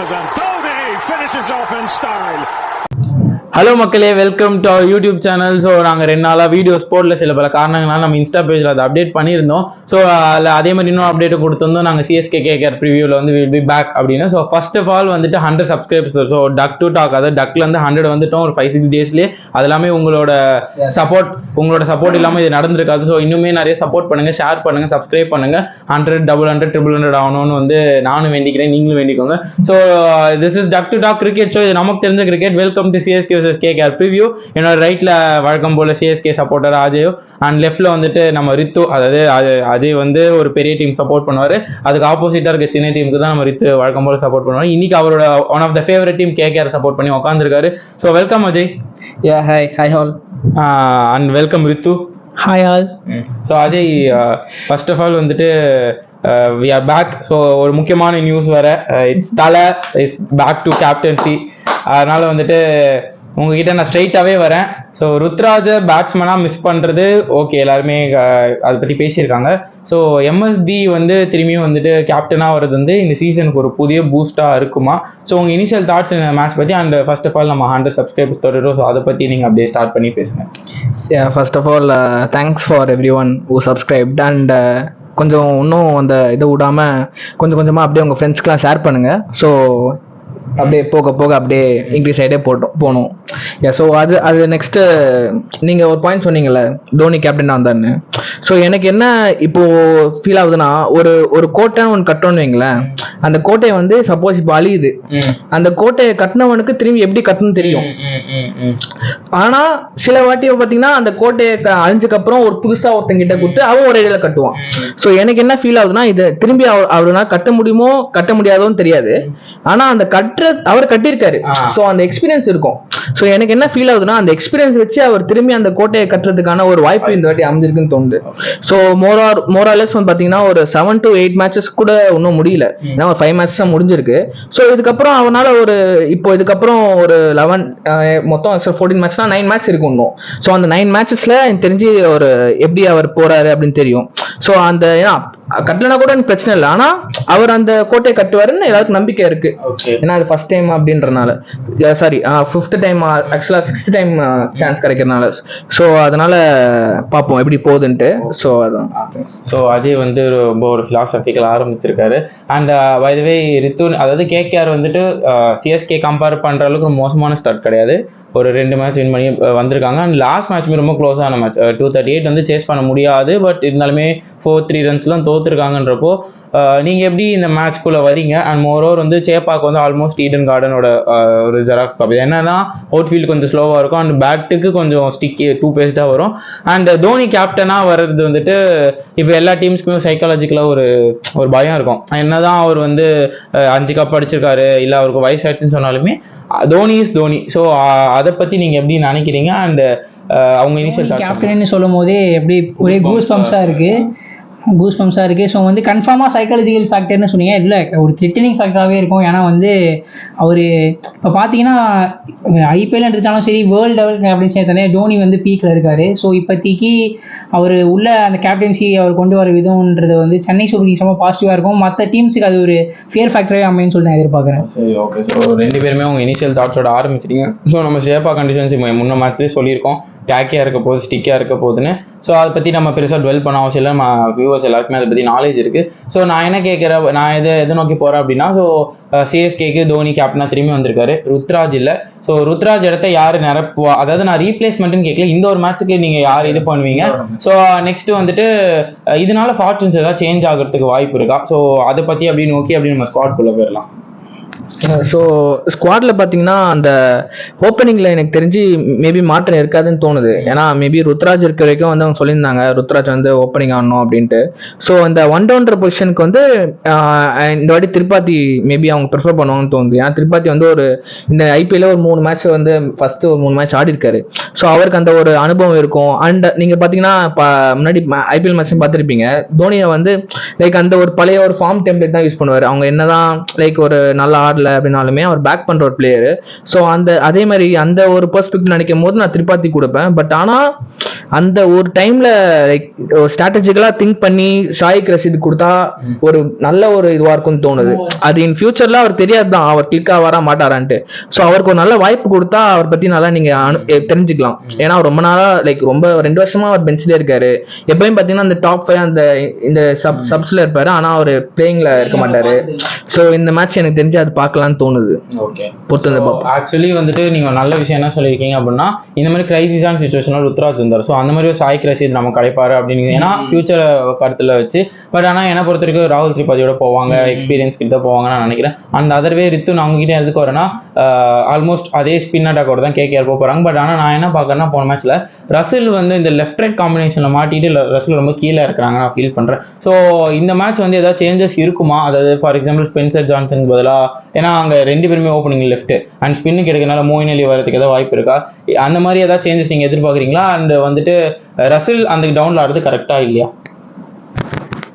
And Dhoni finishes off in style. Hello மக்களே, welcome to our YouTube channel. So நாங்கள் 2 நாளாக videos போடல, சில பல காரணங்களால் நம்ம இன்ஸ்டா பேஜில் அதை அப்டேட் பண்ணியிருந்தோம். ஸோ அதில் அதே மாதிரி இன்னும் அப்டேட் கொடுத்துருந்தோம். நாங்கள் சிஎஸ்கே கேகேஆர் ப்ரிவியூவில் வந்து வில் பி பேக் அப்படின்னு. ஸோ ஃபர்ஸ்ட் ஆஃப் ஆல் வந்துட்டு 100 subscribers. So tuck to talk, அதாவது டக்லேருந்து 100 வந்துட்டோம் ஒரு 5-6 டேஸ்லேயே. அது எல்லாமே உங்களோட சப்போர்ட் இல்லாமல் இது நடந்திருக்காது. ஸோ இன்னுமே நிறைய சப்போர்ட் பண்ணுங்கள், ஷேர் பண்ணுங்கள், சப்ஸ்கிரைப் பண்ணுங்கள். 100, 100, 100 ஆகணும்னு வந்து நானும் வேண்டிக்கிறேன், நீங்களும் வேண்டிக்கோங்க. So this is tuck to talk cricket show. இது நமக்கு தெரிஞ்ச cricket. Welcome to CSK KKR preview. என்னோட ரைட்ல வழக்கம் போல சிஎஸ்கே சப்போர்ட்டர் அஜயோ, அண்ட் லெஃப்ட்ல வந்துட்டு நம்ம ரித்து. அதாவது அஜய் வந்து ஒரு பெரிய டீம் சப்போர்ட் பண்ணுவாரு, அதுக்கு ஆப்போசிட்டா இருக்க சின்ன டீமுக்கு தான் நம்ம ரித்து வழக்கம் போல சப்போர்ட் பண்ணுவாரு. இன்னைக்கு அவரோட one of the favourite team KKR support பண்ணி உட்காந்துருக்காரு. So welcome Ajay. Hi all. And welcome Ritu. Hi all. So Ajay, first of all வந்துட்டு we are back. ஸோ ஒரு முக்கியமான நியூஸ் வர, இட்ஸ் தலை இஸ் பேக் டு கேப்டன்சி. அதனால வந்துட்டு உங்ககிட்ட நான் ஸ்ட்ரைட்டாகவே வரேன். ஸோ ருத்ராஜை பேட்ஸ்மேனாக மிஸ் பண்ணுறது ஓகே, எல்லாருமே அதை பற்றி பேசியிருக்காங்க. ஸோ எம்எஸ்டி வந்து திரும்பியும் வந்துட்டு கேப்டனாக வர்றது வந்து இந்த சீசனுக்கு ஒரு புதிய பூஸ்டாக இருக்குமா? ஸோ உங்கள் இனிஷியல் தாட்ஸ் இந்த மேட்ச் பற்றி, அண்ட் ஃபர்ஸ்ட் ஆஃப் ஆல் நம்ம 100 சப்ஸ்கிரைபர்ஸ் தொடரும். ஸோ அதை பற்றி நீங்கள் அப்படியே ஸ்டார்ட் பண்ணி பேசுங்க. First of all thanks for everyone who subscribed. And கொஞ்சம் இன்னும் அந்த இதை விடாமல் கொஞ்சமாக அப்படியே உங்கள் ஃப்ரெண்ட்ஸ்க்கெலாம் ஷேர் பண்ணுங்கள். ஸோ அப்படியே போக போக அப்படியே இன்க்ரீஸ் ஆகிட்டே போகணும். ஸோ அது நெக்ஸ்ட்டு நீங்கள் ஒரு பாயிண்ட் சொன்னீங்கல்ல, தோனி கேப்டனாக வந்தான்னு. ஸோ எனக்கு என்ன இப்போ ஃபீல் ஆகுதுன்னா, ஒரு கோட்டைன்னு ஒன்று கட்டணும்னு வைங்களேன். அந்த கோட்டையை வந்து சப்போஸ் இப்போ அழியுது, அந்த கோட்டையை கட்டினவனுக்கு திரும்பி எப்படி கட்டணும்னு தெரியும். ஆனா சில வாட்டி பார்த்தீங்கன்னா அந்த கோட்டையை அழிஞ்சதுக்கப்புறம் ஒரு புதுசா ஒருத்தங்கிட்ட கொடுத்து அவன் ஒரு இடையில கட்டுவான். ஸோ எனக்கு என்ன ஃபீல் ஆகுதுன்னா, இது திரும்பி அவருனா கட்ட முடியுமோ கட்ட முடியாதோன்னு தெரியாது, ஆனா அந்த அவர் கட்டியிருக்காரு. ஸோ அந்த எக்ஸ்பீரியன்ஸ் இருக்கும். ஸோ எனக்கு என்ன ஃபீல் ஆகுதுன்னா, அந்த எக்ஸ்பீரியன்ஸ் வச்சு அவர் திரும்பி அந்த கோட்டையை கட்டுறதுக்கான ஒரு வாய்ப்பு இந்த வாட்டி அமைஞ்சிருக்குன்னு தோணுது. ஸோ மோராலஸ் வந்து பாத்தீங்கன்னா ஒரு 7 to 8 மேட்சஸ் கூட இன்னும் முடியல, ஏன்னா ஒரு 5 மேட்சஸ் தான் முடிஞ்சிருக்கு. ஸோ இதுக்கப்புறம் அவனால இதுக்கப்புறம் ஒரு 11 மொத்தம் 14 மேட்ச்னா 9 மேட்ச் இருக்கும் இன்னும். ஸோ அந்த 9 மேட்சஸ்ல எனக்கு தெரிஞ்சு ஒரு எப்படி அவர் போறாரு அப்படின்னு தெரியும். ஸோ அந்த கட்டலனா கூட எனக்கு பிரச்சனை இல்லை, ஆனா அவர் அந்த கோட்டையை கட்டுவாருன்னு எல்லாருக்கும் நம்பிக்கை இருக்கு. ஏன்னா அது ஃபர்ஸ்ட் டைம் அப்படின்றனால, சாரி 5th டைம், ஆக்சுவலா 6th டைம் சான்ஸ் கிடைக்கிறதுனால. ஸோ அதனால பார்ப்போம் எப்படி போகுதுன்ட்டு. ஸோ அதான். ஸோ அஜய் வந்து ரொம்ப ஒரு பிலாசபிக்கல் ஆரம்பிச்சிருக்காரு. அண்ட் பை தி வே ரித்து, அதாவது கேகேஆர் வந்துட்டு சிஎஸ்கே கம்பேர் பண்ற அளவுக்கு மோசமான ஸ்டார்ட் கிடையாது. ஒரு 2 மேட்ச் வின் பண்ணி வந்திருக்காங்க. அண்ட் லாஸ்ட் மேட்ச்மே ரொம்ப க்ளோஸான மேட்ச், 238 வந்து சேஸ் பண்ண முடியாது. பட் இருந்தாலுமே 4-3 ரன்ஸ்லாம் தோத்துருக்காங்கன்றப்போ நீங்கள் எப்படி இந்த மேட்ச்குள்ளே வரீங்க? அண்ட் மோரோவர் வந்து சேப்பாக்கு வந்து ஆல்மோஸ்ட் ஈடன் கார்டனோட ஒரு ஜெராக்ஸ் காப்பி. என்னன்னா அவுட்ஃபீல்டு கொஞ்சம் ஸ்லோவாக இருக்கும், அண்ட் பேட்டுக்கு கொஞ்சம் ஸ்டிக்கி 2 பேஸ்டாக வரும். அண்ட் தோனி கேப்டனாக வர்றது வந்துட்டு இப்போ எல்லா டீம்ஸ்க்குமே சைக்காலஜிக்கலாக ஒரு பயம் இருக்கும். என்னதான் அவர் வந்து 5 கப் அடிச்சிருக்காரு, இல்லை அவருக்கு வயசாயிடுச்சுன்னு சொன்னாலுமே தோனி இஸ் தோனி. ஸோ அதை பற்றி நீங்கள் எப்படி நினைக்கிறீங்க? அண்ட் அவங்க இனிஷியல் கேப்டன் சொல்லும் போதே எப்படி ஒரே கூஸ் பம்ப்ஸாக இருக்குது. ஸோ வந்து கன்ஃபார்மாக சைக்காலஜிக்கல் ஃபேக்டர்னு சொன்னீங்க, இல்லை ஒரு த்ரிட்டனிங் ஃபேக்டராகவே இருக்கும். ஏன்னா வந்து அவர் இப்போ பார்த்தீங்கன்னா ஐபிஎல் எடுத்தாலும் சரி, வேர்ல்டு லெவல் கேப்டன்சி எடுத்தாலே தோனி வந்து பீக்கில் இருக்கார். ஸோ இப்போதைக்கு அவர் உள்ள அந்த கேப்டன்சி அவர் கொண்டு வர விதம்ன்றது வந்து சென்னை சூப்பர் கிங்ஸ் ரொம்ப பாசிட்டிவாக இருக்கும். மற்ற டீம்ஸுக்கு அது ஒரு ஃபியர் ஃபேக்டராகவே அமைன்னு சொல்லி நான் எதிர்பார்க்குறேன். சரி, ஓகே. ஸோ 2 பேருமே அவங்க இனிஷியல் தாட்ஸோட ஆரம்பிச்சிட்டீங்க. ஸோ நம்ம ஷேப்பா கண்டிஷன்ஸ் முன்ன மேட்ச்லேயே சொல்லியிருக்கோம், டேக்கியாக இருக்க போகுது, ஸ்டிக்காக இருக்க போகுதுன்னு. ஸோ அதை பற்றி நம்ம பெருசாக டுவெல் பண்ண அவசியம் இல்லை, நம்ம வியூவர்ஸ் எல்லாருக்குமே அதை பற்றி நாலேஜ் இருக்குது. ஸோ நான் என்ன கேட்குறேன், நான் எதை நோக்கி போகிறேன் அப்படின்னா, ஸோ சிஎஸ்கேக்கு தோனி கேப்டனாக திரும்பி வந்திருக்காரு, ருத்ராஜ் இல்லை. ஸோ ருத்ராஜ் இடத்த யார் நிரப்புவா? அதாவது நான் ரீப்ளேஸ்மெண்ட்னு கேட்கல, இந்த ஒரு மேட்ச்சுக்கு நீங்கள் யார் இது பண்ணுவீங்க? ஸோ நெக்ஸ்ட் வந்துட்டு இதனால ஃபார்ச்சூன்ஸ் ஏதாவது சேஞ்ச் ஆகிறதுக்கு வாய்ப்பு இருக்கா? ஸோ அதை பற்றி அப்படி நோக்கி அப்படி நம்ம ஸ்குவாட்குள்ளே போயிடலாம். ஸோ ஸ்குவாட்ல பார்த்தீங்கன்னா அந்த ஓப்பனிங்ல எனக்கு தெரிஞ்சு மேபி மாற்றம் இருக்காதுன்னு தோணுது. ஏன்னா மேபி ருத்ராஜ் இருக்க வரைக்கும் வந்து அவங்க சொல்லியிருந்தாங்க ருத்ராஜ் வந்து ஓப்பனிங் ஆடணும் அப்படின்ட்டு. ஸோ அந்த 1-டவுன்ற பொசிஷனுக்கு வந்து இந்த வாட்டி திரிபாத்தி மேபி அவங்க ப்ரிஃபர் பண்ணுவாங்கன்னு தோணுது. ஏன்னா திரிபாத்தி வந்து இந்த ஐபிஎல்ல ஒரு 3 மேட்ச் வந்து ஃபர்ஸ்ட் ஒரு 3 மேட்ச் ஆடி இருக்காரு. ஸோ அவருக்கு அந்த ஒரு அனுபவம் இருக்கும். அண்ட் நீங்க பார்த்தீங்கன்னா முன்னாடி ஐபிஎல் மேட்ச் பார்த்துருப்பீங்க, தோனியை வந்து லைக் அந்த ஒரு பழைய ஒரு ஃபார்ம் டெம்ப்ளேட் தான் யூஸ் பண்ணுவார். அவங்க என்னதான் லைக் ஒரு நல்ல ஆடல ஆடல அப்படின்னாலுமே அவர் பேக் பண்ற ஒரு பிளேயர். ஸோ அதே மாதிரி அந்த ஒரு பெர்ஸ்பெக்டிவ் நினைக்கும் போது நான் திரிபாத்தி கொடுப்பேன். பட் ஆனால் அந்த ஒரு டைம்ல லைக் ஸ்ட்ராட்டஜிக்கலா திங்க் பண்ணி ஷாயிக் ரஷீத் கொடுத்தா ஒரு நல்ல ஒரு இதுவா இருக்கும்னு தோணுது. அது இன் ஃபியூச்சர்ல அவர் தெரியாது தான் அவர் கிளிக்கா வர மாட்டாரான்ட்டு. ஸோ அவருக்கு ஒரு நல்ல வாய்ப்பு கொடுத்தா அவர் பத்தி நல்லா நீங்க தெரிஞ்சுக்கலாம். ஏன்னா ரொம்ப நாளா லைக் ரொம்ப 2 வருஷமா அவர் பெஞ்ச்ல இருக்காரு. எப்பயும் பாத்தீங்கன்னா அந்த டாப் 5 அந்த இந்த சப்ஸ்ல இருப்பாரு, ஆனா அவர் பிளேயிங்ல இருக்க மாட்டாரு. ஸோ இந்த மேட்ச் எனக்கு தெரிஞ்சு அது பார்க்கலாம்னு தோணுது. ஓகே, ஆக்சுவலி வந்துட்டு நீங்க நல்ல விஷயம் என்ன சொல்லியிருக்கீங்க அப்படின்னா இந்த மாதிரி கிரைசிஸான சுச்சுவேஷன்ல ருத்ராஜ் இருந்தார். ஸோ அந்த மாதிரி ஷாயிக் ரஷீத் நம்ம கிடைப்பாரு அப்படின்னு ஏன்னா ஃபியூச்சர் கருத்துல வச்சு. பட் ஆனா என்ன பொறுத்த வரைக்கும் ராகுல் திரிபாதியோட போவாங்க, எக்ஸ்பீரியன்ஸ் கிட்ட போவாங்கன்னு நான் நினைக்கிறேன். அந்த அதர்வே ரித்து நான் அவங்க கிட்ட எதுக்கு வரேன்னா ஆல்மோஸ்ட் அதே ஸ்பின் அட்டாக்கோட தான் கேகேஆர் போறாங்க. பட் ஆனால் நான் என்ன பார்க்கறேன்னா போன மேட்ச்ல ரசில் வந்து இந்த லெஃப்ட் ரைட் காம்பினேஷன்ல மாட்டிட்டு ரசில் ரொம்ப கீழே இருக்கிறாங்க நான் ஃபீல் பண்றேன். ஸோ இந்த மேட்ச் வந்து ஏதாவது சேஞ்சஸ் இருக்குமா? அதாவது ஃபார் எக்ஸாம்பிள் ஸ்பென்சர் ஜான்சன் பதிலாக, ஏன்னா அங்கே 2 பேருமே ஓப்பனிங் லெஃப்ட் அண்ட் ஸ்பின்னுக்கு எடுக்கனால மோயின் அலி வரதுக்கு ஏதாவது வாய்ப்பு இருக்கா? அந்த மாதிரி ஏதாவது சேஞ்சஸ் நீங்க எதிர்பார்க்குறீங்களா? அண்ட் வந்துட்டு ரசில் அந்த டவுன்ல ஆடுறது கரெக்டா இல்லையா?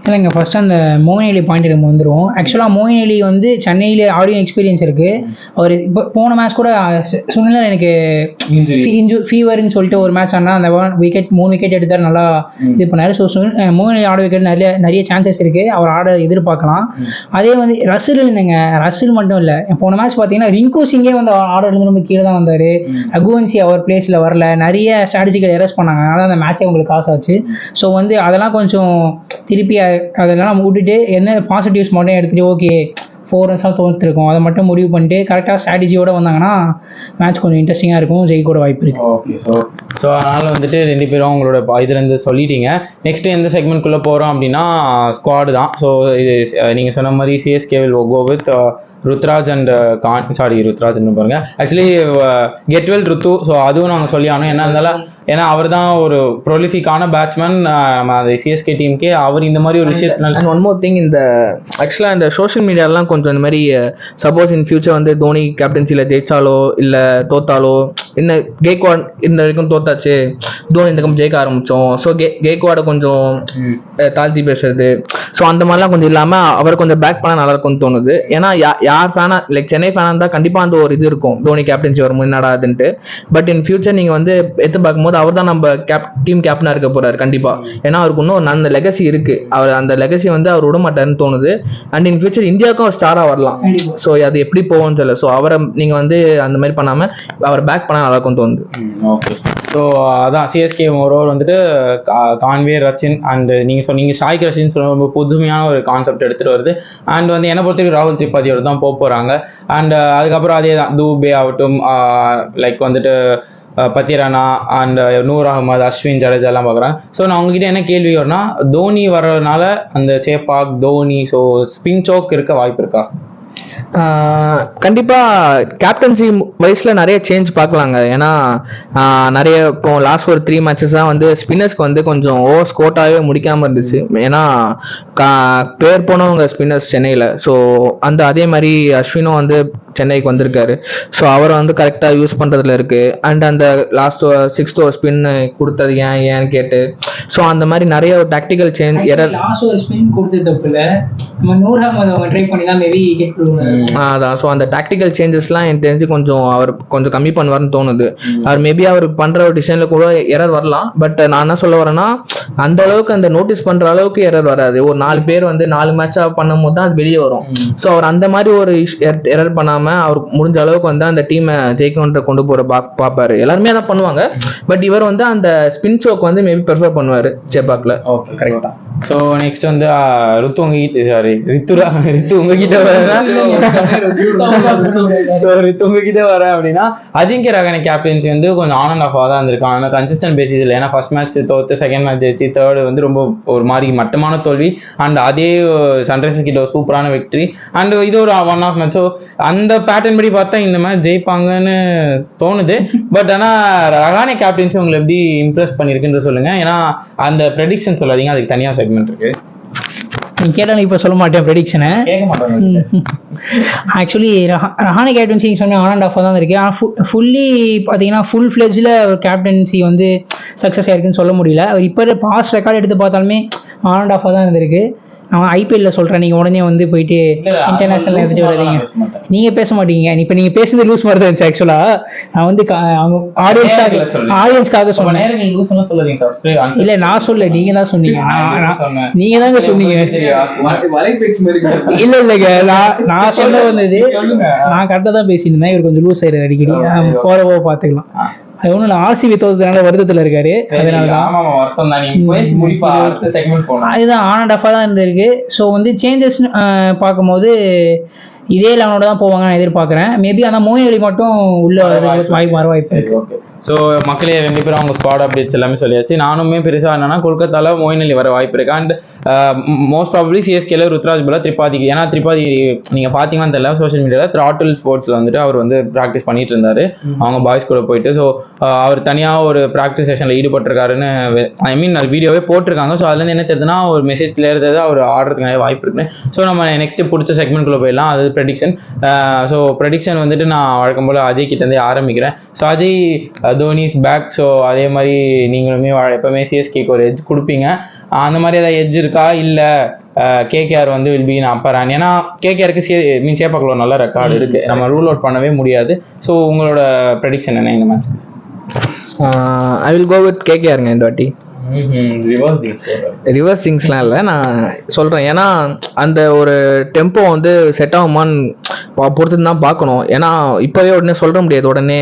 இல்லைங்க, ஃபர்ஸ்ட் அந்த மோயின் அலி பாயிண்ட் நம்ம வந்துடும். ஆக்சுவலாக மோயின் அலி வந்து சென்னையில் ஆடியோ எக்ஸ்பீரியன்ஸ் இருக்குது. அவர் இப்போ போன மேட்ச் கூட சொன்ன எனக்கு ஃபீவர்னு சொல்லிட்டு ஒரு மேட்ச் ஆனால் அந்த 3 விக்கெட் எடுத்தார், நல்லா இது பண்ணார். ஸோ மோயின் அலி ஆட விக்கெட் நிறைய சான்சஸ் இருக்குது, அவர் ஆட எதிர்பார்க்கலாம். அதே வந்து ரசில் இல்லைங்க, ரசில் மட்டும் இல்லை, போன மேட்ச் பார்த்தீங்கன்னா ரிங்கு சிங்கே வந்து ஆர்டர்லேருந்து ரொம்ப கீழே தான் வந்தார். ரகுவன்சி அவர் பிளேஸில் வரல, நிறைய ஸ்ட்ராட்டஜிக்கல் எரர்ஸ் பண்ணாங்க, அதனால் அந்த மேட்சே உங்களுக்கு காசு ஆச்சு. ஸோ வந்து அதெல்லாம் கொஞ்சம் திருப்பி அதெல்லாம் விட்டுட்டு என்ன பாசிட்டிவ்ஸ் மட்டும் எடுத்துகிட்டு ஓகே 4 ரன்ஸாக தோற்றுருக்கோம் அதை மட்டும் முடிவு பண்ணிட்டு கரெக்டாக ஸ்ட்ராட்டஜியோட வந்தாங்கன்னா மேட்ச் கொஞ்சம் இன்ட்ரெஸ்டிங்காக இருக்கும், ஜெயிக்கூட வாய்ப்பு இருக்குது. ஓகே, ஸோ அதனால் வந்துட்டு 2 பேரும் உங்களோட இதுலேருந்து சொல்லிட்டீங்க. நெக்ஸ்ட் எந்த செக்மெண்ட்குள்ளே போகிறோம் அப்படின்னா ஸ்குவாடு தான். ஸோ இது நீங்கள் சொன்ன மாதிரி CSK will go with Ruturaj and ருத்ராஜ்னு பாருங்க, ஆக்சுவலி கெட்வெல் ருத்து. ஸோ அதுவும் நாங்கள் சொல்லி ஆனோம் என்ன இருந்தாலும், ஏன்னா அவர் தான் ஒரு ப்ரொலிஃபிக்கான பேட்ஸ்மேன் நம்ம அந்த சிஎஸ்கே டீமுக்கே. அவர் இந்த மாதிரி ஒரு விஷயத்தினால ஒன் மோர் திங், இந்த ஆக்சுவலாக இந்த சோஷியல் மீடியாலாம் கொஞ்சம் இந்த மாதிரி சப்போஸ் இன் ஃபியூச்சர் வந்து தோனி கேப்டன்சியில் ஜெயிச்சாலோ இல்லை தோத்தாலோ, இந்த கேக்வாட் இந்த வரைக்கும் தோத்தாச்சு, தோனி இந்த பக்கம் ஜெயிக்க ஆரம்பித்தோம், ஸோ கேக்வாடை கொஞ்சம் தாழ்த்தி பேசுறது, ஸோ அந்த மாதிரிலாம் கொஞ்சம் இல்லாமல் அவர் கொஞ்சம் பேக் பண்ணால் நல்லா இருக்கும்னு தோணுது. ஏன்னா யார் ஃபேனா லைக் சென்னை ஃபேனாக இருந்தால் கண்டிப்பாக அந்த ஒரு இது இருக்கும், தோனி கேப்டன்சி வரும் முன்னாடாதுன்ட்டு. பட் இன் ஃபியூச்சர் நீங்கள் வந்து எடுத்து பார்க்கும்போது அவர் தான் நம்ம டீம் கேப்டனா இருக்க போறாரு கண்டிப்பா. ஏன்னா அவருக்கு இன்னும் அந்த லெகசி இருக்கு, அவர் அந்த லெகசி வந்து அவர் விட மாட்டாருன்னு தோணுது. அண்ட் இன் ஃபியூச்சர் இந்தியாவுக்கும் அவர் ஸ்டாரா வரலாம். ஸோ அது எப்படி போகும்னு தெரியல. ஸோ அவரை நீங்க வந்து அந்த மாதிரி பண்ணாம அவர் பேக் பண்ணா நல்லா இருக்கும் தோணுது. ஓகே, ஸோ அதான் சிஎஸ்கே ஓவர் வந்துட்டு கான்வே ரச்சின் அண்ட் நீங்க சொன்னீங்க ஷாயிக் ரஷீத் ரொம்ப புதுமையான ஒரு கான்செப்ட் எடுத்துட்டு வருது. அண்ட் வந்து என்ன பொறுத்தவரைக்கும் ராகுல் திரிபாதியோட தான் போறாங்க. அண்ட் அதுக்கப்புறம் அதே தான் தூபே ஆகட்டும், லைக் வந்துட்டு பத்திரானா அண்ட் நூர் அகமது, அஸ்வின், ஜடேஜா எல்லாம் பார்க்குறாங்க. ஸோ நான் உங்ககிட்ட என்ன கேள்வி வரும்னா, தோனி வர்றதுனால அந்த Chepauk Dhoni so spin choke இருக்க வாய்ப்பு இருக்கா? கண்டிப்பா கேப்டன்சி வைஸ்ல நிறைய சேஞ்ச் பார்க்கலாங்க. ஏன்னா நிறைய இப்போ லாஸ்ட் ஒரு 3 மேட்சஸ் தான் வந்து ஸ்பின்னர்ஸ்க்கு வந்து கொஞ்சம் ஓவர் ஸ்கோட்டாவே முடிக்காம இருந்துச்சு. ஏன்னா பேர் போனவங்க ஸ்பின்னர்ஸ் சென்னையில. ஸோ அதே மாதிரி அஸ்வினும் வந்து சென்னைக்கு வந்திருக்காரு. ஸோ அவரை வந்து கரெக்டாக யூஸ் பண்ணுறதுல இருக்கு. அண்ட் அந்த லாஸ்ட் 6th ஓவர் ஸ்பின் கொடுத்தது ஏன்னு கேட்டு, ஸோ அந்த மாதிரி நிறைய ஒரு tactical change error. Last over spin கொடுத்ததுல நம்ம நூர் அகமது அவங்க ட்ரை பண்ணி தான் மேபி விக்கெட் கொடுப்பாங்க. அதான், ஸோ அந்த டாக்டிக்கல் சேஞ்சஸ்லாம் எனக்கு தெரிஞ்சு அவர் கொஞ்சம் கம்மி பண்ணுவார்னு தோணுது. அவர் மேபி அவர் பண்ற ஒரு டிசைன்ல கூட எரர் வரலாம். பட் நான் என்ன சொல்ல வரேன்னா, அந்த அளவுக்கு அந்த நோட்டீஸ் பண்ற அளவுக்கு எரர் வராது. ஒரு 4 பேர் வந்து 4 மேட்சா பண்ணும் போது தான் அது வெளியே வரும். ஸோ அவர் அந்த மாதிரி ஒரு எரர் பண்ணாம அவர் முடிஞ்ச அளவுக்கு வந்து அந்த டீமை ஜெயிக்கணுன்ற கொண்டு போற பாப்பாரு. எல்லாருமே அதான் பண்ணுவாங்க. பட் இவர் வந்து அந்த ஸ்பின் சோக் வந்து மேபி ப்ரிஃபர் பண்ணுவாரு சேப்பாக்ல. ஓகே, கரெக்டா. ஸோ நெக்ஸ்ட் வந்து ரித்து உங்ககிட்ட வர அப்படின்னா அஜிங்கிய ரஹானே கேப்டன்சி வந்து கொஞ்சம் ஆன் அண்ட் ஆஃபாக தான் இருந்திருக்கான். ஆனால் கன்சிஸ்டன்ட் பேசிஸ் இல்லை. ஏன்னா ஃபர்ஸ்ட் மேட்ச் தோத்து, செகண்ட் மேட்ச் ஜெயிச்சு, தேர்டு வந்து ரொம்ப ஒரு மாதிரி மட்டமான தோல்வி. அண்ட் அதே சன்ரைசர்ஸ் கிட்ட ஒரு சூப்பரான விக்டரி. அண்ட் இது ஒரு 1 ஆஃப் மேட்ச். ஸோ அந்த பேட்டர்ன் படி பார்த்தா இந்த மேட்ச் ஜெயிப்பாங்கன்னு தோணுது. பட் ஆனால் ரஹானே கேப்டன்சி உங்களை எப்படி இம்ப்ரெஸ் பண்ணியிருக்குன்னு சொல்லுங்க. ஏன்னா அந்த ப்ரெடிக்ஷன் சொல்லாதீங்க, அதுக்கு தனியாக செக்மெண்ட் இருக்கு. நீ கேட்டாலும் இப்போ சொல்ல மாட்டேன் ப்ரெடிக்ஷனை. ஆக்சுவலி ரஹானே கேப்டன்சி சொன்ன ஆன் அண்ட் ஆஃபாக தான் இருக்கு. ஆனால் ஃபுல்லி பார்த்தீங்கன்னா ஃபுல் ஃப்ளெஜ்ல ஒரு கேப்டன்சி வந்து சக்ஸஸ் ஆயிருக்குன்னு சொல்ல முடியல. அவர் இப்போ பாஸ்ட் ரெக்கார்டு எடுத்து பார்த்தாலுமே ஆன் அண்ட் ஆஃபாக தான் இருந்திருக்கு. நான் ஐபிஎல்ல சொல்றேன், நீங்க உடனே வந்து போயிட்டு இன்டர்நேஷனல் எடுத்துட்டு வர்றீங்க. நீங்க பேச மாட்டீங்க. இப்ப நீங்க பேசுறது லூஸ் மாதிரி தான் இருந்துச்சு. ஆக்சுவலா நான் வந்து அவங்க ஆடியன்ஸ்க்காக சொன்னேன். இல்ல நான் சொல்ல, நீங்க தான் சொன்னீங்க. நீங்க தாங்க சொன்னீங்க. இல்ல இல்லங்க, நான் சொல்ல வந்தது நான் கரெக்டா தான் பேசிட்டு இருந்தேன். இவர் கொஞ்சம் லூஸ் ஆயிடுறாரு அடிக்கடி. போறவோ பாத்துக்கலாம். அது ஒன்றும் இல்லை, ஆர்சிபி தோத்ததுனால வருத்தத்தில் இருக்காரு. அதுதான் ஆன் அண்ட் ஆஃபாக தான் இருந்திருக்கு. ஸோ வந்து சேஞ்சஸ் பார்க்கும்போது இதே லெவனோட தான் போவாங்க நான் எதிர்பார்க்குறேன். மேபி அந்த மோயின் அலி மட்டும் உள்ள வாய்ப்பு இருக்கு. ஓகே, ஸோ மக்களே 2 பேரும் அவங்க ஸ்குவாட் அப்டேட்ஸ் எல்லாமே சொல்லியாச்சு. நானுமே பெருசாக என்னன்னா கொல்கத்தால மோயின் அலி வர வாய்ப்பு இருக்கு. அண்ட் மோஸ்ட் ப்ராபப்லி சிஎஸ்கேல ருத்ராஜ் பலா திரிபாதிக்கு. ஏன்னா திரிபாதி நீங்கள் பார்த்தீங்கன்னா தெரியல, சோஷியல் மீடியாவில் த்ராட்டில் ஸ்போர்ட்ஸில் வந்துட்டு அவர் வந்து ப்ராக்டிஸ் பண்ணிட்டு இருந்தாரு அவங்க பாய்ஸ் கூட போயிட்டு. ஸோ அவர் தனியாக ஒரு ப்ராக்டிஸ் செஷனில் ஈடுபட்டிருக்காருன்னு ஐ மீன் அது வீடியோவே போட்டிருக்காங்க. ஸோ அதுலேருந்து என்ன தெரியுதுன்னா ஒரு மெசேஜ் கிளியர் தெரியுது அவர் ஆடுறதுக்கு நிறைய வாய்ப்பு இருக்குன்னு. ஸோ நம்ம நெக்ஸ்ட் பிடிச்ச செக்மெண்ட்குள்ளே போயிடலாம். அது ப்ரெடிக்ஷன். ஸோ ப்ரெடிக்ஷன் வந்துட்டு நான் வழக்கம் போல் அஜய் கிட்டேருந்தே ஆரம்பிக்கிறேன். So Ajay, Dhoni's back. So அதே மாதிரி நீங்களுமே எப்பவுமே சிஎஸ்கேக்கு ஒரு எட்ஜ் கொடுப்பீங்க. அந்த மாதிரி ஏதாவது எட்ஜ் இருக்கா? இல்லை கேகேஆர் வந்து வில் பி அப்பர் ஹேண்ட்? ஏன்னா கேகேஆருக்கு சேப்பாக்கில் நல்ல ரெக்கார்டு இருக்கு, நம்ம ரூல் அவுட் பண்ணவே முடியாது. ஸோ உங்களோட ப்ரெடிக்ஷன் என்ன இந்த match? I will go with கேகேஆருங்க இந்த வாட்டி. ரிவர்ஸ் திங்ஸ்லாம் இல்லை, நான் சொல்கிறேன். ஏன்னா அந்த ஒரு டெம்போ வந்து செட் ஆகுமான்னு பொறுத்து தான் பார்க்கணும். ஏன்னா இப்போவே உடனே சொல்ல முடியாது உடனே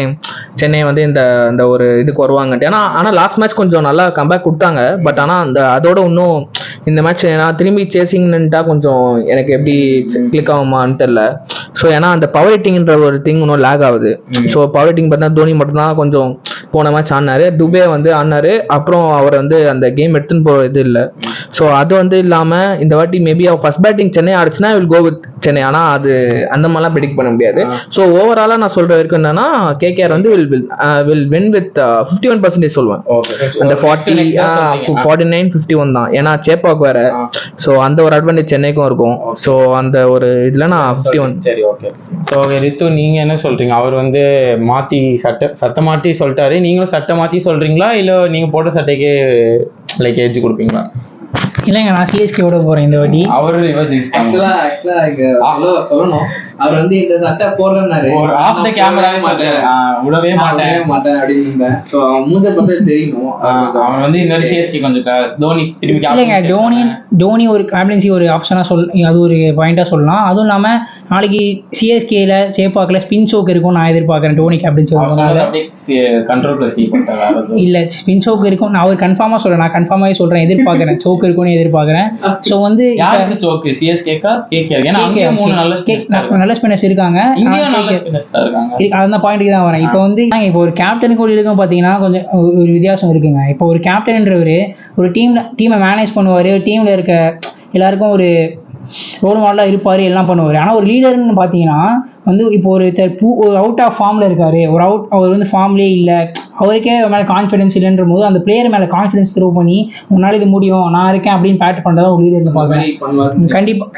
சென்னை வந்து இந்த ஒரு இதுக்கு வருவாங்கன்ட்டு. ஆனால் லாஸ்ட் மேட்ச் கொஞ்சம் நல்லா கம்பேக் கொடுத்தாங்க. பட் ஆனால் அதோட இன்னும் இந்த மேட்ச் ஏன்னா திரும்பி சேசிங்னுட்டா கொஞ்சம் எனக்கு எப்படி கிளிக் ஆகுமான்னு தெரில. ஸோ ஏன்னா அந்த பவர் ஹிட்டிங்ன்ற ஒரு திங் இன்னும் லேக் ஆகுது. ஸோ பவர் ஹிட்டிங் பார்த்தா தோனி மட்டும்தான் கொஞ்சம் போன மேட்ச் ஆடினாரு, துபே வந்து ஆடினாரு. அப்புறம் அவர் வந்து அந்த கேம் எடுத்துன்னு போக இது இல்லை. ஸோ அது வந்து இல்லாமல் இந்த வாட்டி மேபி அவர் ஃபர்ஸ்ட் பேட்டிங் சென்னை ஆடிச்சுன்னா வில் கோ வித் சென்னை. ஆனால் அது அந்த மாதிரிலாம் ப்ரெடிக்ட் பண்ண முடியாது. ஸோ ஓவராலாக நான் சொல்கிற வரைக்கும் என்னன்னா கேகேஆர் வந்து வில் வின் வித் 51% சொல்லுவேன். அந்த 49-51 தான். ஏன்னா சேப்பாக்கு வேற. ஸோ அந்த ஒரு அட்வான்டேஜ் சென்னைக்கும் இருக்கும். ஸோ அந்த ஒரு இதில் நான் 51. சரி, ஓகே. ஸோ ரித்து, நீங்க என்ன சொல்றீங்க? அவர் வந்து மாத்தி சட்டை மாத்தி சொல்லிட்டாரு, நீங்களும் சட்டை மாத்தி சொல்றீங்களா? இல்லை நீங்க போட்ட சட்டைக்கு லைக் எட்ஜ் கொடுப்பீங்களா? இல்லைங்க, நான் சிஎஸ்கேவோட போறேன் இந்த வாட்டி. அவரு ஆக்சுவலா சொல்லணும், அவர் வந்து இந்த சட்டை போடுறேன்னாரு. ஆஃப் தி கேமராவே விடவே மாட்டேன் அப்படின்னு. ஸோ மூஞ்ச பார்த்தா தெரியும் அவன் வந்து இந்த சிஎஸ்கே கொஞ்சம் தோனி திரும்பி. இல்லைங்க, டோனி ஒரு கேப்டன்சி ஒரு ஆப்ஷனா அது ஒரு பாயிண்டா சொல்லலாம். அதுவும் இல்லாம நாளைக்கு சிஎஸ்கேல சேப்பாக்கில் ஸ்பின் சோக் இருக்கும் நான் எதிர்பார்க்கறேன். டோனி கேப்டன்சி கண்ட்ரோல் பிளஸ் இல்ல ஸ்பின் சோக் இருக்கும். நான் ஒரு கன்ஃபார்மா சொல்றேன், நான் கன்ஃபார்மாவே சொல்றேன், எதிர்பார்க்கறேன் சோக் இருக்கும்னு எதிர்பார்க்கறேன். ஸோ வந்து யாருக்கு சோக்? சிஎஸ்கேக்கா கேகேஆர்? ஏன்னா அங்க மூணு நல்ல ஸ்பின்னர்ஸ் இருக்காங்க. அந்த பாயிண்ட்டுக்கு தான் வரேன். இப்போ வந்து இப்போ ஒரு கேப்டனுக்கு இருக்கும் பார்த்தீங்கன்னா கொஞ்சம் ஒரு வித்தியாசம் இருக்குங்க. இப்போ ஒரு கேப்டன்ன்றவர் ஒரு டீமை மேனேஜ் பண்ணுவார், டீமில் இருக்க எல்லாருக்கும் ஒரு ரோல் மாடலாக இருப்பார், எல்லாம் பண்ணுவார். ஆனால் ஒரு லீடர்னு பார்த்தீங்கன்னா வந்து இப்போ ஒரு அவுட் ஆஃப் ஃபார்மில் இருக்காரு, அவர் வந்து ஃபார்ம்லேயே இல்லை, அவருக்கே மேலே கான்ஃபிடன்ஸ் இல்லைன்ற போது அந்த பிளேயர் மேலே கான்ஃபிடன்ஸ் த்ரோ பண்ணி உன்னால இது முடியும், நான் இருக்கேன் அப்படின்னு பேட் பண்ணுறதா ஒரு லீடர் பார்க்குறேன்.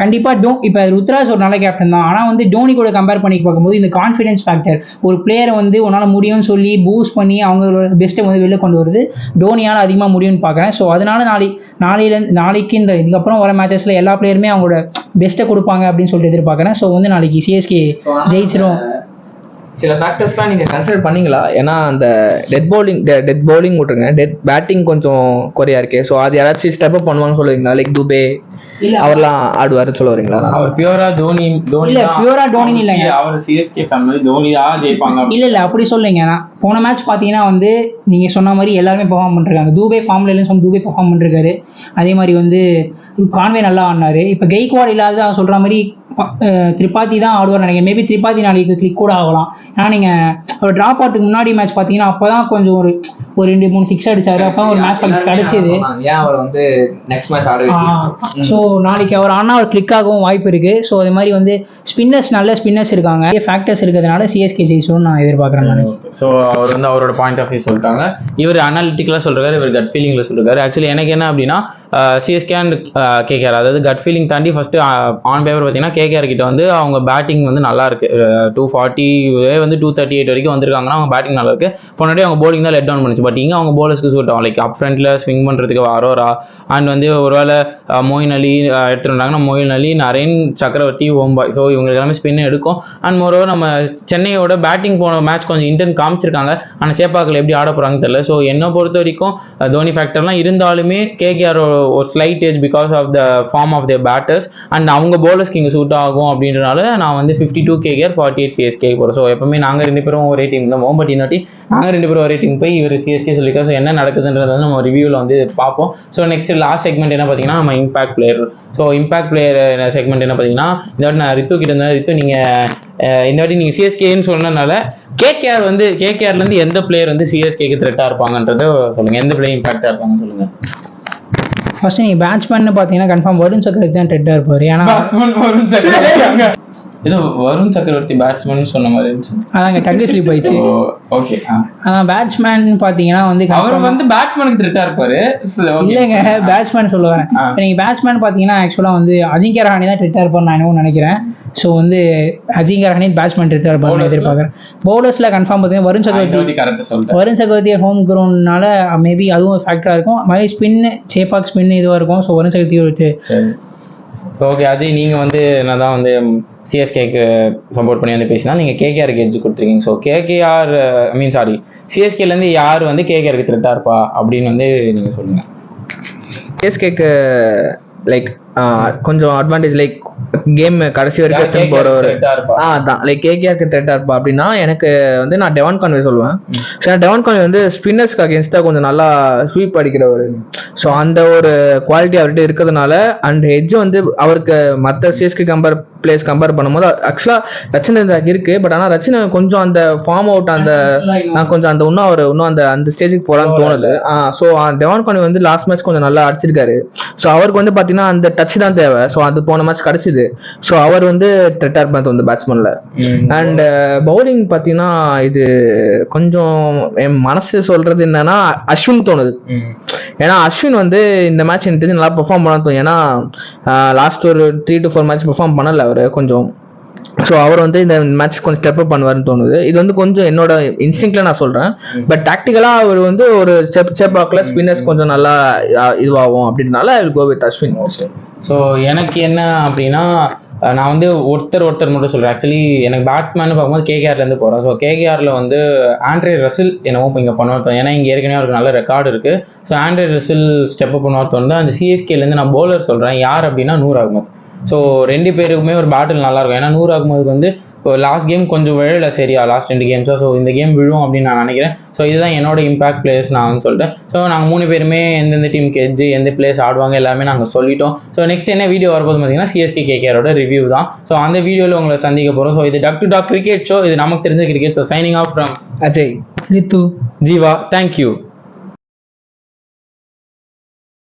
கண்டிப்பாக இப்போ ருத்ராஜ் ஒரு நல்ல கேப்டன் தான். ஆனால் வந்து டோனி கூட கம்பேர் பண்ணி பார்க்கும்போது இந்த கான்ஃபிடன்ஸ் ஃபேக்டர் ஒரு பிளேயரை வந்து உன்னால் முடியும்னு சொல்லி பூஸ்ட் பண்ணி அவங்களோட பெஸ்ட்டை வந்து வெளில கொண்டு வருது டோனியால் அதிகமாக முடியும்னு பார்க்குறேன். ஸோ அதனால நாளைக்கு இந்த இதுக்கப்புறம் வர மேட்சஸில் எல்லா பிளேயருமே அவங்களோட பெஸ்ட்டை கொடுப்பாங்க அப்படின்னு சொல்லிட்டு எதிர்பார்க்குறேன். ஸோ வந்து நாளைக்கு சிஎஸ்கே ஜெயிச்சிரும். சில ஃபேக்டர்ஸ்லாம் நீங்கள் கன்சிடர் பண்ணீங்களா? ஏன்னா அந்த டெத் பவுலிங் விட்டுருங்க, டெத் பேட்டிங் கொஞ்சம் குறையா இருக்கு. ஸோ அது யாராச்சும் ஸ்டெப் அப் பண்ணுவாங்கன்னு சொல்லுவீங்களா? லைக் துபே அவர்லாம் ஆடுவாருன்னு சொல்ல வரீங்களா? அவர் பியூரா டோனி இல்லைங்க, அவர் சிஎஸ்கே ஃபேமிலி தோனி தான் ஜெயிப்பாங்க. இல்ல அப்படி சொல்லுங்க. நான் போன மேட்ச் பார்த்தீங்கன்னா வந்து நீங்க சொன்ன மாதிரி எல்லாருமே பெர்ஃபார்ம் பண்ணிருக்காங்க. தூபே ஃபார்ம்ல இல்லைன்னு சொல்லி தூபே பெர்ஃபார்ம் பண்ணிருக்காரு. அதே மாதிரி வந்து கான்வே நல்லா ஆடினாரு. இப்போ கெய்க்வாட் இல்லாத சொல்ற மாதிரி திரிபாதி தான் ஆடுவார் நினைக்கிறேன். மேபி திரிபாதி நாளைக்கு கிளிக் கூட ஆகலாம். ஏன்னா நீங்கள் அவர் ட்ராப் ஆகிறதுக்கு முன்னாடி மேட்ச் பார்த்தீங்கன்னா அப்போ தான் கொஞ்சம் ஒரு 2-3 6 அடிச்சாரு. அப்போ ஒரு மேட்ச் பாயிண்ட்ஸ் கிடைச்சிது. ஸோ நாளைக்கு அவர் ஆனால் அவர் கிளிக் ஆகவும் வாய்ப்பு இருக்குது. ஸோ அதே மாதிரி வந்து நல்ல ஸ்பின்னர்ஸ் இருக்காங்க, ஃபேக்டர்ஸ் இருக்கிறதுனால சிஎஸ்கே ஜெயிச்சுன்னு நான் எதிர்பார்க்குறேன். ஸோ அவர் வந்து அவரோட பாயிண்ட் ஆஃப் வியூ சொல்லிட்டாங்க. இவர் அனாலிட்டிக்கலாக சொல்கிறாரு, இவர் கட் ஃபீலிங்கில் சொல்லிருக்காரு. ஆக்சுவலி எனக்கு என்ன அப்படின்னா சிஎஸ்கே அண்ட் கேகேஆர், அதாவது கட் ஃபீலிங் தாண்டி ஃபஸ்ட்டு ஆன் பேப்பர் பார்த்தீங்கன்னா கேகேஆர் கிட்ட வந்து அவங்க பேட்டிங் வந்து நல்லா இருக்கு. 240 வந்து 238 வரைக்கும் வந்திருக்காங்கன்னா அவங்க பேட்டிங் நல்லா இருக்கு. முன்னாடி அவங்க bowling தான் லெட் டவுன் பண்ணுச்சு. பட் இங்கே அவங்க bowlersக்கு சூட் ஆகும். லைக் அப் ஃப்ரண்ட்ல ஸ்விங் பண்ணுறதுக்கு அரோரா அண்ட் வந்து ஒருவேளை மொயின் அலி எடுத்துட்டாங்கன்னா மொயின் அலி, நரேன், சக்கரவர்த்தி, ஓம்பாய். ஸோ இவங்க எல்லாமே ஸ்பின் எடுக்கும். அண்ட் மோரோவர் நம்ம சென்னையோட பேட்டிங் போன மேட்ச் கொஞ்சம் இன்டென்ட் காமிச்சிருக்காங்க. ஆனால் சேப்பாக்கில் எப்படி ஆட போகிறாங்கன்னு தெரியல. ஸோ என்னை பொறுத்த வரைக்கும் தோனி ஃபேக்டர்லாம் இருந்தாலுமே கேகேஆர் ஒரு slight edge because of the form of the batters and அவங்க bowlersக்கு இங்கே சூட் ஆகும் அப்படின்றனால நான் வந்து 52 கேகேஆர் 48 சிஎஸ்கே போகிறோம். ஸோ எப்பவுமே நாங்கள் 2 பேரும் ஒரே டீம் தான் போவோம். பட் இன்னாட்டி நாங்கள் 2 பேரும் ஒரே டீம் போய் இவர் சிஎஸ்கே சொல்லியிருக்கோம். ஸோ என்ன நடக்குதுன்றது வந்து நம்ம ரிவ்யூவில் வந்து பார்ப்போம். ஸோ நெக்ஸ்ட் லாஸ்ட் செக்மெண்ட் என்ன பார்த்தீங்கன்னா நம்ம impact player. So impact player segment என்ன பார்த்தீங்கன்னா இந்த வாட்டி நான் ரித்து கிட்ட இருந்தேன். ரித்து நீங்கள் இந்த வாட்டி நீங்கள் சிஎஸ்கேன்னு சொன்னதுனால கேகேஆர்லேருந்து எந்த பிளேயர் வந்து சிஎஸ்கேக்கு த்ரெட்டாக இருப்பாங்கன்றத சொல்லுங்கள். எந்த பிளேயர் இம்பாக்டாக இருப்பாங்கன்னு சொல்லுங்கள். ஃபர்ஸ்ட் நீங்கள் பேட்ஸ்மேன் பார்த்தீங்கன்னா கன்ஃபார்ம் வருண் சக்கரவர்த்தி தான் ட்ரெட்டாக இருப்பார். ஏன்னா ஏதோ வருண் சக்கரவர்த்தி பேட்ஸ்மேன் சொன்ன மாதிரி இருந்துச்சு. அதாங்க டக்கு ஸ்லிப் ஆயிடுச்சு. ஓகே. அதான் பேட்ஸ்மேன் பார்த்தீங்கன்னா வந்து அவர் வந்து பேட்ஸ்மேனுக்கு த்ரெட்டாக இருப்பாரு. இல்லைங்க, பேட்ஸ்மேன் சொல்லுவேன். இப்போ நீங்கள் பேட்ஸ்மேன் பார்த்தீங்கன்னா ஆக்சுவலாக வந்து அஜிங்கிய ரஹானே தான் ட்ரெட்டாக இருப்பார் நான் என்னவோ நினைக்கிறேன். ஸோ வந்து அஜிங்கிய ரஹானே பேட்ஸ்மேன் ட்ரெட்டாக இருப்பார் எதிர்பார்க்குறேன். பவுலர்ஸில் கன்ஃபார்ம் பார்த்தீங்கன்னா வருண் சக்கரவர்த்தி ஹோம் கிரவுண்ட்னால மேபி அதுவும் ஃபேக்டராக இருக்கும். மாதிரி ஸ்பின்னு சேப்பாக் ஸ்பின் இதுவாக இருக்கும். ஸோ வருண் சக்கரவர்த்தி ஒரு ஓகே. அஜய் நீங்கள் வந்து என்ன தான் வந்து சிஎஸ்கேக்கு சப்போர்ட் பண்ணி வந்து பேசினா நீங்கள் கேகேஆருக்கு எட்ஜ் கொடுத்துருக்கீங்க. ஸோ கேகேஆர் சிஎஸ்கேலேருந்து யார் வந்து கேகேஆருக்கு த்ரெட்டாக இருப்பா அப்படின்னு வந்து நீங்கள் சொல்லுங்கள். சிஎஸ்கேக்கு லைக் கொஞ்சம் அட்வான்டேஜ் லைக் கேம் கடைசி வரைக்கும் போற ஒரு அதான் லைக் கேகேஆருக்கு த்ரெட்டா இருப்பா அப்படின்னா எனக்கு வந்து நான் டெவான் கான்வே சொல்லுவேன். டெவான் கான்வே வந்து ஸ்பின்னர்ஸ்க்கு அகேன்ஸ்டா கொஞ்சம் நல்லா ஸ்வீப் அடிக்கிறவர். ஸோ அந்த ஒரு குவாலிட்டி அவர்கிட்ட இருக்கிறதுனால அண்ட் ஹெட்ஜ் வந்து அவருக்கு மற்ற சிஎஸ்கே பிளேஸ் கம்பேர் பண்ணும்போது ஆக்சுவலா ரச்சின் இருக்கு. பட் ஆனால் ரச்சின் கொஞ்சம் அந்த ஃபார்ம் அவுட் அந்த கொஞ்சம் அந்த இன்னும் அந்த ஸ்டேஜுக்கு போலான்னு தோணுது. ஸோ டெவான் கான்வே வந்து லாஸ்ட் மேட்ச் கொஞ்சம் நல்லா அடிச்சிருக்காரு. ஸோ அவருக்கு வந்து பாத்தீங்கன்னா அந்த டச் தான் தேவை. ஸோ அது போன மேட்ச் கிடைச்சிது. ஸோ அவர் வந்து த்ரெட்டா இருப்பார் வந்து பேட்ஸ்மேன்ல. அண்ட் பவுலிங் பாத்தீங்கன்னா இது கொஞ்சம் என் மனசு சொல்றது என்னன்னா அஸ்வின் தோணுது. ஏன்னா அஸ்வின் வந்து இந்த மேட்ச் எனக்கு தெரிஞ்சு நல்லா பெர்ஃபார்ம் பண்ண தோணும். ஏன்னா லாஸ்ட் ஒரு 3 to 4 மேட்ச் பெர்ஃபார்ம் பண்ணல அவரு கொஞ்சம். ஸோ அவர் வந்து இந்த மேட்ச் கொஞ்சம் ஸ்டெப் அப் பண்ணுவார்னு தோணுது. இது வந்து கொஞ்சம் என்னோட இன்ஸ்டிங்க்ட்ல நான் சொல்றேன். பட் டாக்டிக்கலா அவர் வந்து ஒரு ஸ்டெப் பாக்ல ஸ்பின்னர்ஸ் கொஞ்சம் நல்லா இதுவாகும் அப்படின்றனால I will go with Ashwin. So எனக்கு என்ன அப்படின்னா நான் வந்து ஒருத்தர் மட்டும் சொல்கிறேன். ஆக்சுவலி எனக்கு பேட்ஸ்மேன் பார்க்கும்போது கேகேஆர்லேருந்து போகிறேன். ஸோ கேகேஆரில் வந்து ஆண்ட்ரே ரசில் என்னவோ இப்போ இங்கே பண்ணுவார். ஏன்னா இங்கே ஏற்கனவே அவருக்கு நல்ல ரெக்கார்டு இருக்குது. So Andre Russell step up பண்ணுவார் தோணுது. அந்த சிஎஸ்கேலேருந்து நான் பவுலர் சொல்கிறேன். யார் அப்படின்னா நூர் அகமது. ஸோ 2 பேருக்குமே ஒரு பேட்டில் நல்லாயிருக்கும். ஏன்னா நூர் அகமதுக்கு வந்து இப்போ லாஸ்ட் கேம் கொஞ்சம் விழல சரியா, லாஸ்ட் 2 கேம்ஸாக. ஸோ இந்த கேம் விழும் அப்படின்னு நான் நினைக்கிறேன். ஸோ இதுதான் என்னோட இம்பாக்ட் பிளேயர்ஸ் நான் வந்து சொல்லிட்டேன். ஸோ நாங்கள் 3 பேருமே எந்தெந்த டீமுக்கு எட்ஜ் எந்த பிளேயர்ஸ் ஆடுவாங்க எல்லாமே நாங்கள் சொல்லிட்டோம். ஸோ நெக்ஸ்ட் என்ன வீடியோ வரப்போது பார்த்தீங்கன்னா சிஎஸ்கே கேகேஆரோட ரிவ்யூ தான். ஸோ அந்த வீடியோவில் உங்களை சந்திக்க போகிறோம். ஸோ இது tuck to talk cricket show. இது நமக்கு தெரிஞ்ச cricket. So signing off from Ajay, Ritu, Jeeva. Thank you.